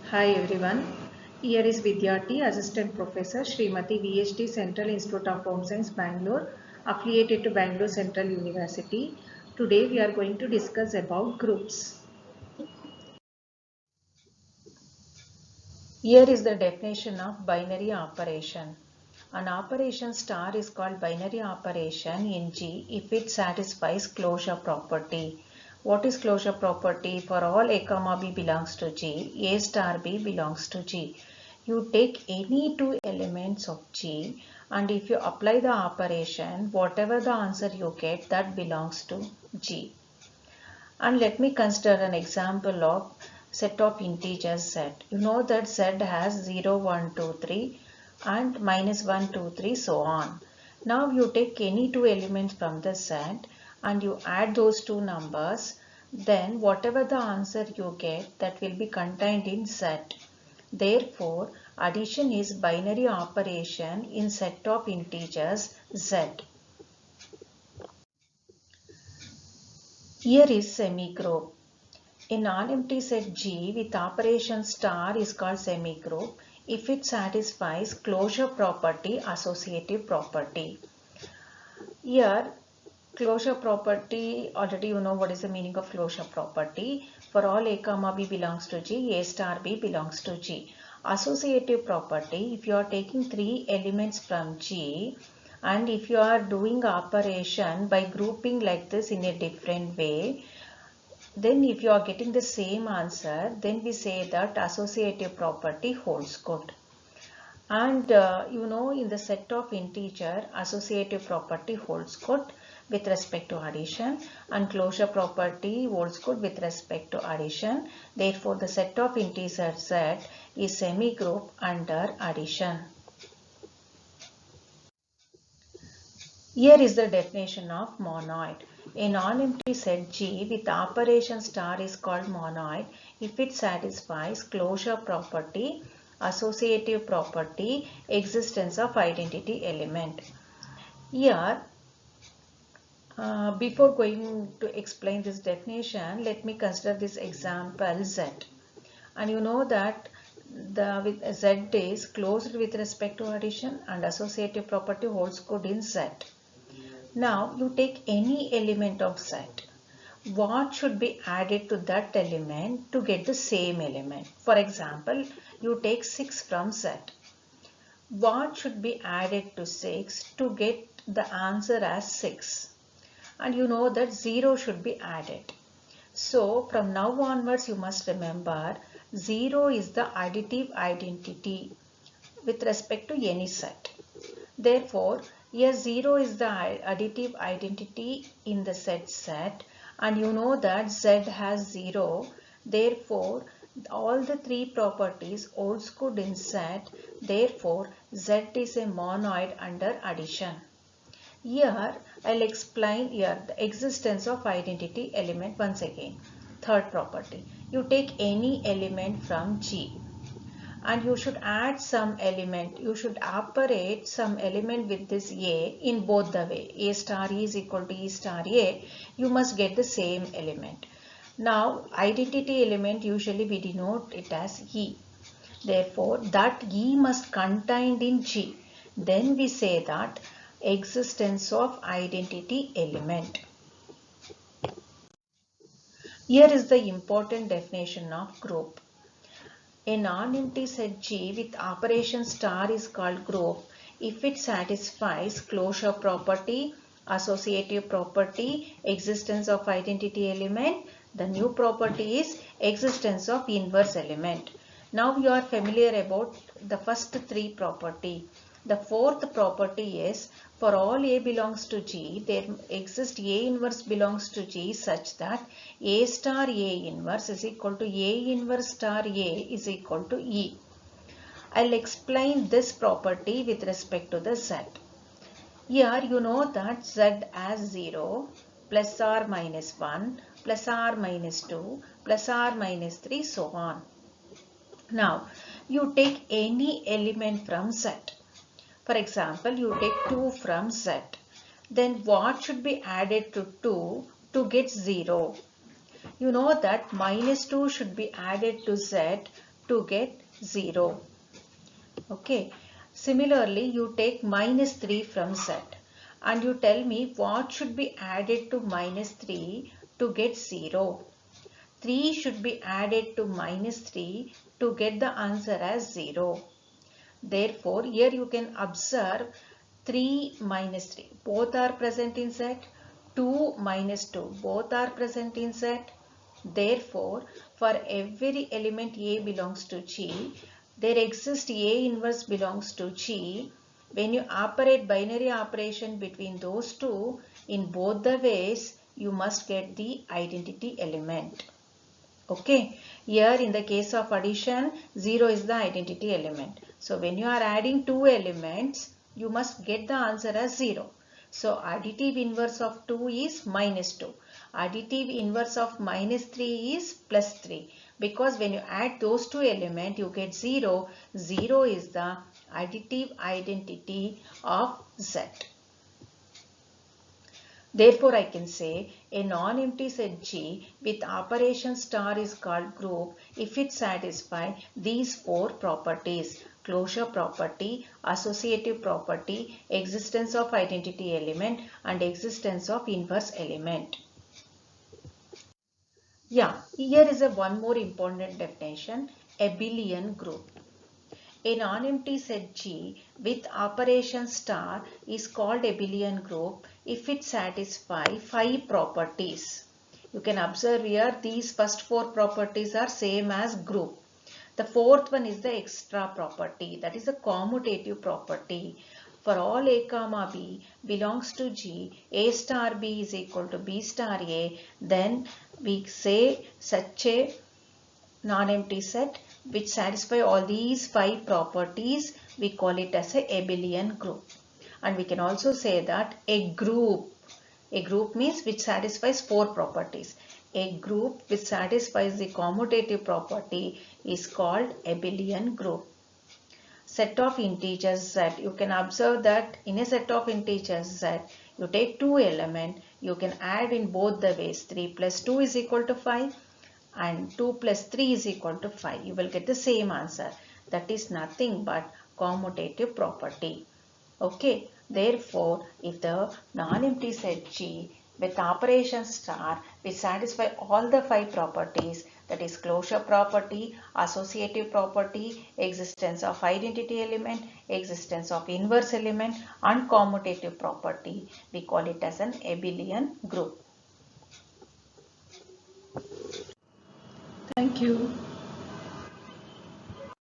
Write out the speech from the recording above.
Hi everyone. Here is Vidyarthi, Assistant Professor, Srimati VHD Central Institute of Home Science, Bangalore, affiliated to Bangalore Central University. Today we are going to discuss about groups. Here is the definition of binary operation. An operation star is called binary operation in G if it satisfies closure property. What is closure property? For all A comma B belongs to G, A star B belongs to G. You take any two elements of G and if you apply the operation, whatever the answer you get, that belongs to G. And let me consider an example of set of integers z. You know that z has 0, 1, 2, 3 and minus 1, 2, 3 so on. Now you take any two elements from the set and you add those two numbers, then whatever the answer you get, that will be contained in set. Therefore, addition is binary operation in set of integers z. Here is semigroup. A non-empty set G with operation star is called semigroup if it satisfies closure property, associative property. Here, closure property, already you know what is the meaning of closure property. For all A comma B belongs to G, A star B belongs to G. Associative property, if you are taking three elements from G and if you are doing operation by grouping like this in a different way, then if you are getting the same answer, then we say that associative property holds good. And you know, in the set of integer, associative property holds good with respect to addition and closure property holds good with respect to addition. Therefore, the set of integer z is semigroup under addition. Here is the definition of monoid. A non-empty set G with operation star is called monoid if it satisfies closure property, associative property, existence of identity element. Here, before going to explain this definition, let me consider this example Z. And you know that the with Z is closed with respect to addition and associative property holds good in Z. Now you take any element of set. What should be added to that element to get the same element? For example, you take 6 from set. What should be added to 6 to get the answer as 6? And you know that 0 should be added. So from now onwards you must remember 0 is the additive identity with respect to any set. Therefore, here 0 is the additive identity in the set and you know that Z has 0. Therefore, all the three properties holds good in set. Therefore, Z is a monoid under addition. Here, I'll explain here the existence of identity element once again. Third property. You take any element from G and you should add some element. You should operate some element with this A in both the way. A star E is equal to E star A. You must get the same element. Now, identity element usually we denote it as E. Therefore, that E must contained in G. Then we say that existence of identity element. Here is the important definition of group. A non-empty set G with operation star is called group if it satisfies closure property, associative property, existence of identity element. The new property is existence of inverse element. Now you are familiar about the first three property. The fourth property is for all A belongs to G, there exists A inverse belongs to G such that A star A inverse is equal to A inverse star A is equal to E. I'll explain this property with respect to the Z. Here you know that Z as 0 plus or minus 1 plus or minus 2 plus or minus 3 so on. Now you take any element from Z. For example, you take 2 from Z. Then what should be added to 2 to get 0? You know that minus 2 should be added to Z to get 0. Okay. Similarly, you take minus 3 from Z and you tell me what should be added to minus 3 to get 0. 3 should be added to minus 3 to get the answer as 0. Therefore, here you can observe 3 minus 3. Both are present in Z. 2 minus 2. Both are present in Z. Therefore, for every element A belongs to G, there exists A inverse belongs to G. When you operate binary operation between those two, in both the ways, you must get the identity element. Okay, here in the case of addition, 0 is the identity element. So when you are adding two elements, you must get the answer as 0. So additive inverse of 2 is minus 2. Additive inverse of minus 3 is plus 3. Because when you add those two elements, you get 0. 0 is the additive identity of Z. Therefore, I can say a non-empty set G with operation star is called group if it satisfies these four properties: closure property, associative property, existence of identity element, and existence of inverse element. Yeah, here is one more important definition: abelian group. A non-empty set G with operation star is called abelian group if it satisfies 5 properties. You can observe here these first 4 properties are same as group. The fourth one is the extra property, that is a commutative property. For all A comma B belongs to G, A star B is equal to B star A, then we say such a non-empty set which satisfy all these 5 properties, we call it as a abelian group. And we can also say that a group means which satisfies 4 properties. A group which satisfies the commutative property is called abelian group. Set of integers Z, you can observe that in a set of integers Z, you take two elements, you can add in both the ways. 3 plus 2 is equal to 5 and 2 plus 3 is equal to 5. You will get the same answer. That is nothing but commutative property. Okay. Therefore, if the non-empty set G with operation star which satisfy all the 5 properties, that is closure property, associative property, existence of identity element, existence of inverse element, and commutative property, we call it as an abelian group. Thank you.